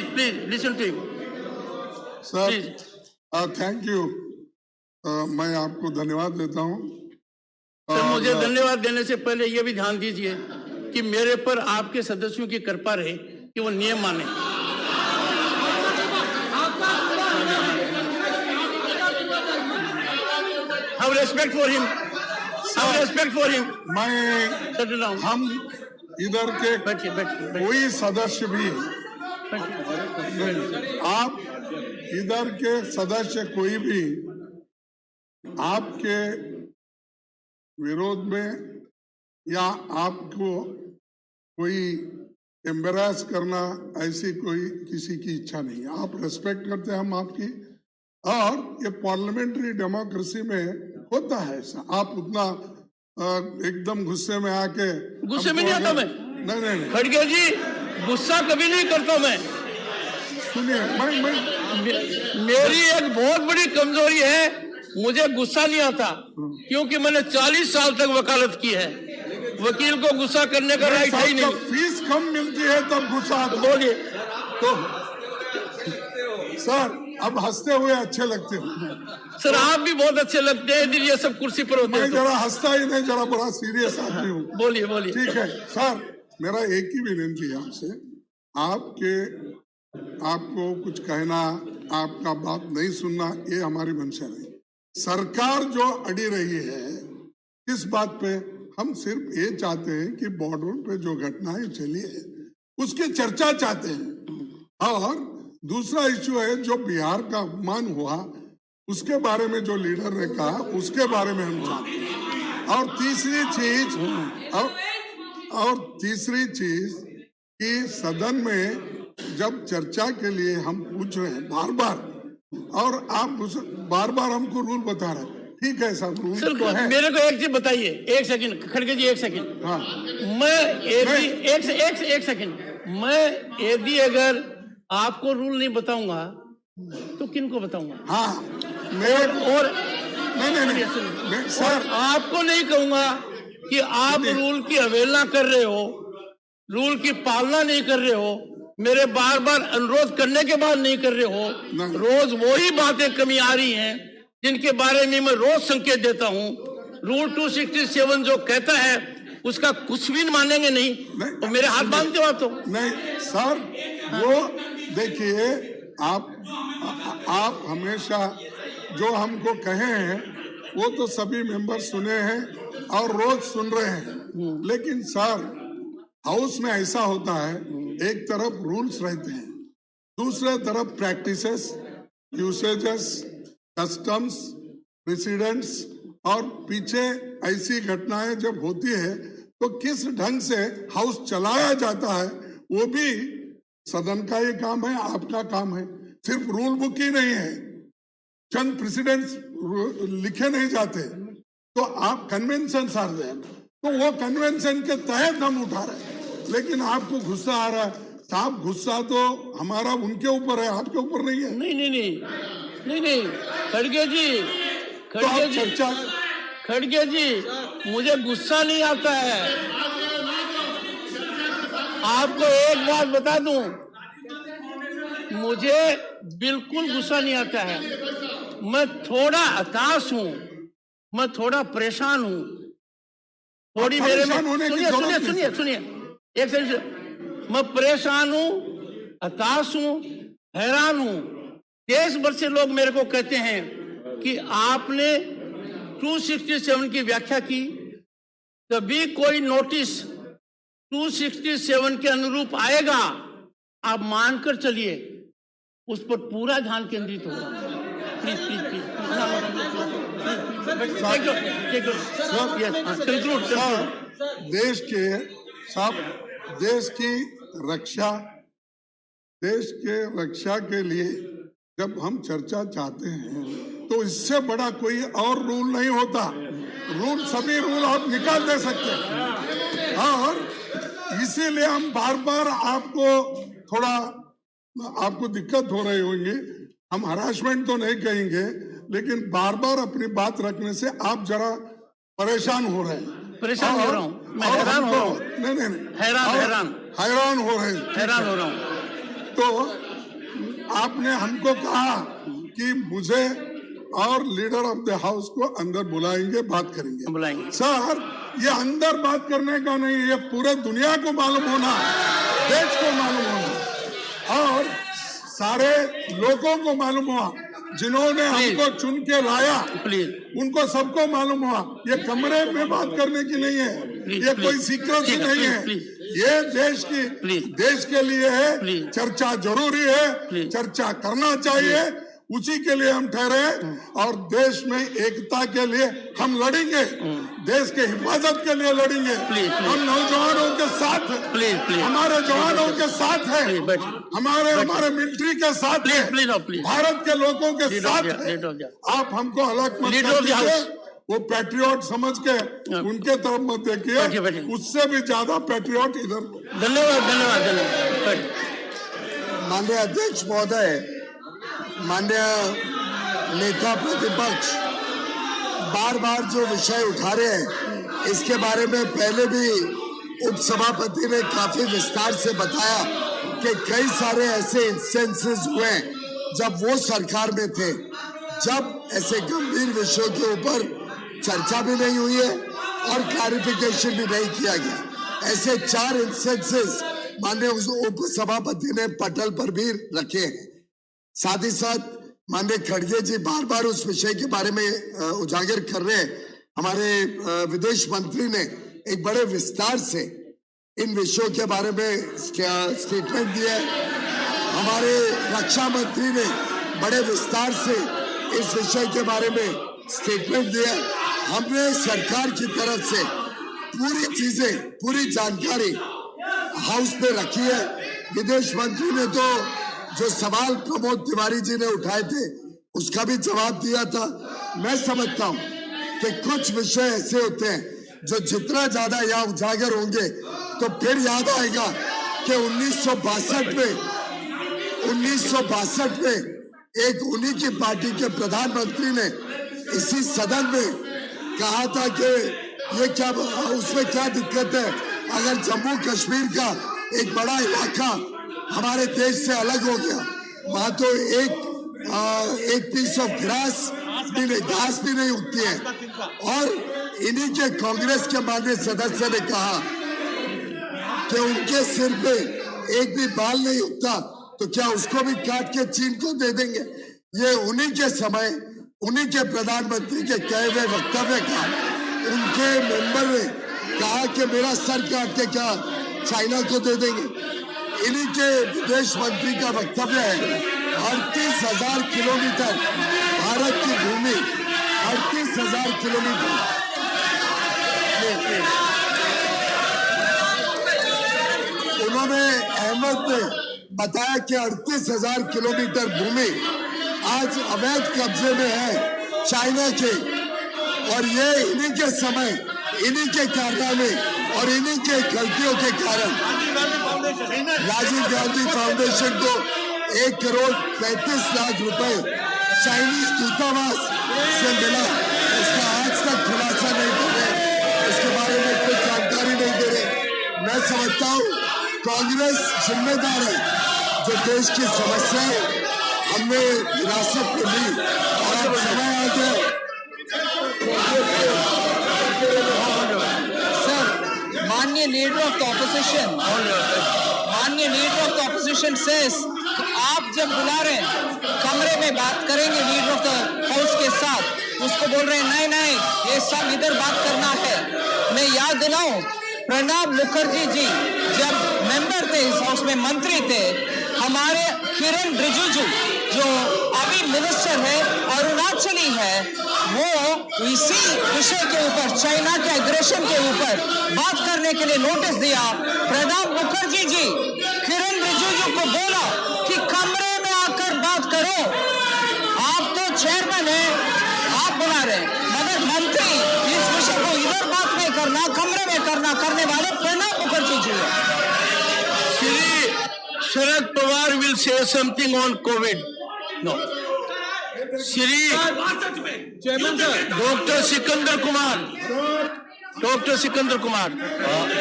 Please listen to him sir. Thank you. मैं आपको धन्यवाद देता हूँ। सर, मुझे धन्यवाद देने से पहले ये भी ध्यान दीजिए कि मेरे पर आपके सदस्यों की कृपा रहे कि वो नियम माने। Have respect for him. Have respect for him. हम इधर के कोई सदस्य भी, आप इधर के सदस्य कोई भी आपके विरोध में या आपको कोई एम्बेरस करना ऐसी कोई किसी की इच्छा नहीं है। आप रेस्पेक्ट करते हैं हम आपकी, और ये पार्लियामेंट्री डेमोक्रेसी में होता है ऐसा। आप उतना एकदम गुस्से में आके, गुस्से में नहीं आता मैं। नहीं खड़गे जी, गुस्सा कभी नहीं करता मैं। सुनिए, मेरी एक बहुत बड़ी कमजोरी है, मुझे गुस्सा नहीं आता, क्योंकि मैंने 40 साल तक वकालत की है। वकील को गुस्सा करने का राइट है ही नहीं। फीस कम मिलती है तब गुस्सा आता। बोलिए तो सर, अब हंसते हुए अच्छे लगते हो। सर, आप भी बहुत अच्छे लगते हैं ये सब कुर्सी पर होते हैं। मैं जरा हंसता ही नहीं, जरा बड़ा सीरियस आदमी हूँ। बोलिए बोलिए। ठीक है सर, मेरा एक ही विनती है आपसे, आपको कुछ कहना, आपका बात नहीं सुनना, ये हमारी मंशा नहीं। सरकार जो अड़ी रही है किस बात पे, हम सिर्फ ये चाहते हैं कि बॉर्डर पे जो घटनाएं चली है उसकी चर्चा चाहते हैं। और दूसरा इश्यू है जो बिहार का अपमान हुआ उसके बारे में जो लीडर ने कहा उसके बारे में हम चाहते हैं। और तीसरी चीज कि सदन में जब चर्चा के लिए हम पूछ रहे हैं बार बार, और आप बार बार हमको रूल बता रहे हैं। ठीक है साहब, रूल तो है। मेरे को एक चीज बताइए, एक सेकंड खड़गे जी, एक सेकंड। हाँ, एक सेकंड, मैं यदि अगर आपको रूल नहीं बताऊंगा तो किनको बताऊंगा? हाँ, नहीं सर, आपको नहीं कहूंगा कि आप रूल की अवहेलना कर रहे हो, रूल की पालना नहीं कर रहे हो, मेरे बार बार अनुरोध करने के बाद नहीं कर रहे हो। रोज वही बातें कमी आ रही हैं जिनके बारे में मैं रोज संकेत देता हूं। रूल 267 जो कहता है उसका कुछ भी मानेंगे नहीं, तो मेरे हाथ बांधते हो आप तो। नहीं सर, वो देखिए, आप हमेशा जो हमको कहे हैं वो तो सभी मेंबर सुने हैं और रोज सुन रहे हैं। लेकिन सर, हाउस में ऐसा होता है, एक तरफ रूल्स रहते हैं, दूसरे तरफ प्रैक्टिसेस, यूसेजेस, कस्टम्स, प्रेसिडेंट्स, और पीछे ऐसी घटनाएं जब होती है तो किस ढंग से हाउस चलाया जाता है वो भी सदन का ये काम है, आपका काम है। सिर्फ रूल बुक ही नहीं है, चंद प्रेसिडेंट्स लिखे नहीं जाते, तो आप कन्वेंशन आर देयर, तो वो कन्वेंशन के तहत हम उठा रहे हैं। लेकिन आपको गुस्सा आ रहा है साहब, गुस्सा तो हमारा उनके ऊपर है, आपके ऊपर नहीं है। नहीं खड़गे जी, मुझे गुस्सा नहीं आता है। आपको एक बात बता दूं, मुझे बिल्कुल गुस्सा नहीं आता है। मैं थोड़ा हताश हूं, मैं थोड़ा परेशान हूं, थोड़ी मेरे में सुनिए एक सेकंड। मैं परेशान हूं, हताश हूं, हैरान हूं। देश भर से लोग मेरे को कहते हैं कि आपने 267 की व्याख्या की, कभी कोई नोटिस 267 के अनुरूप आएगा, आप मानकर चलिए, उस पर पूरा ध्यान केंद्रित होगा। प्लीज देश की रक्षा के लिए जब हम चर्चा चाहते हैं तो इससे बड़ा कोई और रूल नहीं होता। सभी रूल आप निकाल दे सकते हैं, और इसीलिए हम बार बार आपको दिक्कत हो रही होंगी। हम हरासमेंट तो नहीं कहेंगे, लेकिन बार बार अपनी बात रखने से आप जरा परेशान हो रहे हैं। परेशान हो रहा हूँ, मैं हैरान हो रहा हूँ। नहीं, हैरान हो रहा हूँ। तो आपने हमको कहा कि मुझे और लीडर ऑफ द हाउस को अंदर बुलाएंगे, बात करेंगे। सर, ये अंदर बात करने का नहीं, ये पूरे दुनिया को मालूम होना, देश को मालूम होना और सारे लोगों को मालूम हुआ जिन्होंने हमको चुन के लाया, उनको सबको मालूम हुआ ये कमरे में बात करने की नहीं है, ये कोई सीक्रेसी नहीं है, ये देश के लिए है। चर्चा जरूरी है, चर्चा करना चाहिए, उसी के लिए हम ठहरे हैं और देश में एकता के लिए हम लड़ेंगे, देश के हिफाजत के लिए लड़ेंगे। हम नौजवानों के साथ, हमारे जवानों के साथ है, हमारे मिलिट्री के साथ है, भारत के लोगों के साथ है। आप हमको अलग मत कीजिए, वो पैट्रियट समझ के उनके तरफ मत देखिए, उससे भी ज्यादा पैट्रियट इधर। धन्यवाद। माननीय अध्यक्ष महोदय, माननीय नेता प्रतिपक्ष बार बार जो विषय उठा रहे हैं, इसके बारे में पहले भी उपसभापति ने काफी विस्तार से बताया कि कई सारे ऐसे इंस्टेंसेस हुए जब वो सरकार में थे, जब ऐसे गंभीर विषयों के ऊपर चर्चा भी नहीं हुई है और क्लैरिफिकेशन भी नहीं किया गया। ऐसे 4 इंस्टेंसेस माननीय उपसभापति ने पटल पर भी रखे हैं। साथ ही साथ माननीय खड़गे जी बार बार उस विषय के बारे में उजागर कर रहे हैं। हमारे विदेश मंत्री ने एक बड़े विस्तार से इन विषयों के बारे में स्टेटमेंट दिया है। हमारे रक्षा मंत्री ने बड़े विस्तार से इस विषय के बारे में स्टेटमेंट दिया। हमने सरकार की तरफ से पूरी चीजें, पूरी जानकारी हाउस में रखी है। विदेश मंत्री ने तो जो सवाल प्रमोद तिवारी जी ने उठाए थे उसका भी जवाब दिया था। मैं समझता हूं कि कुछ विषय ऐसे होते हैं जो जितना ज्यादा यहाँ उजागर होंगे तो फिर याद आएगा कि 1962 में एक उन्हीं की पार्टी के प्रधानमंत्री ने इसी सदन में कहा था कि ये क्या, उसमें क्या दिक्कत है अगर जम्मू कश्मीर का एक बड़ा इलाका हमारे देश से अलग हो गया, वहां तो एक पीस ऑफ घास भी नहीं उगती है। और इन्हीं के कांग्रेस के माननीय सदस्य ने कहा कि उनके सिर पे एक भी बाल नहीं उगता तो क्या उसको भी काट के चीन को दे देंगे। ये उन्हीं के समय, उन्हीं के प्रधानमंत्री के कहे हुए वक्तव्य का उनके मेंबर ने कहा कि मेरा सर काट के क्या चाइना को दे देंगे। इन्हीं के विदेश मंत्री का वक्तव्य है 38,000 किलोमीटर भारत की भूमि, 38,000 किलोमीटर। उन्होंने अहमद ने बताया कि 38,000 किलोमीटर भूमि आज अवैध कब्जे में है चाइना के, और ये इन्हीं के समय, इन्हीं के कारनामे और इन्हीं के गलतियों के कारण राजीव गांधी फाउंडेशन को 1,35,00,000 रुपए चाइनीज दूतावास से मिला। इसका आज तक खुलासा नहीं कर रहे, इसके बारे में कोई जानकारी नहीं दे रहे। मैं समझता हूँ कांग्रेस जिम्मेदार है, जो देश की समस्याएं हमने विरासत में ली और अब समय आ गया। सर, माननीय leader of the opposition says आप जब बुला रहे हैं कमरे में बात करेंगे लीडर ऑफ द हाउस के साथ, उसको बोल रहे हैं नहीं ये सब इधर बात करना है। मैं याद दिलाऊं, प्रणब मुखर्जी जी जब मेंबर थे इस हाउस में, मंत्री थे, हमारे किरण रिजिजू जो अभी मिनिस्टर है अरुणाचली है, वो इसी विषय के ऊपर, चाइना के एग्रेशन के ऊपर बात करने के लिए नोटिस दिया। प्रणब मुखर्जी जी किरण रिजिजू को बोला कि कमरे में आकर बात करो, आप तो चेयरमैन हैं, आप बुला रहे हैं, मगर मंत्री इस विषय को इधर बात नहीं करना, कमरे में करने वाले प्रणब मुखर्जी जी हैं। Sharad Pawar will say something on COVID. No. Shri Dr. Sikandar Kumar.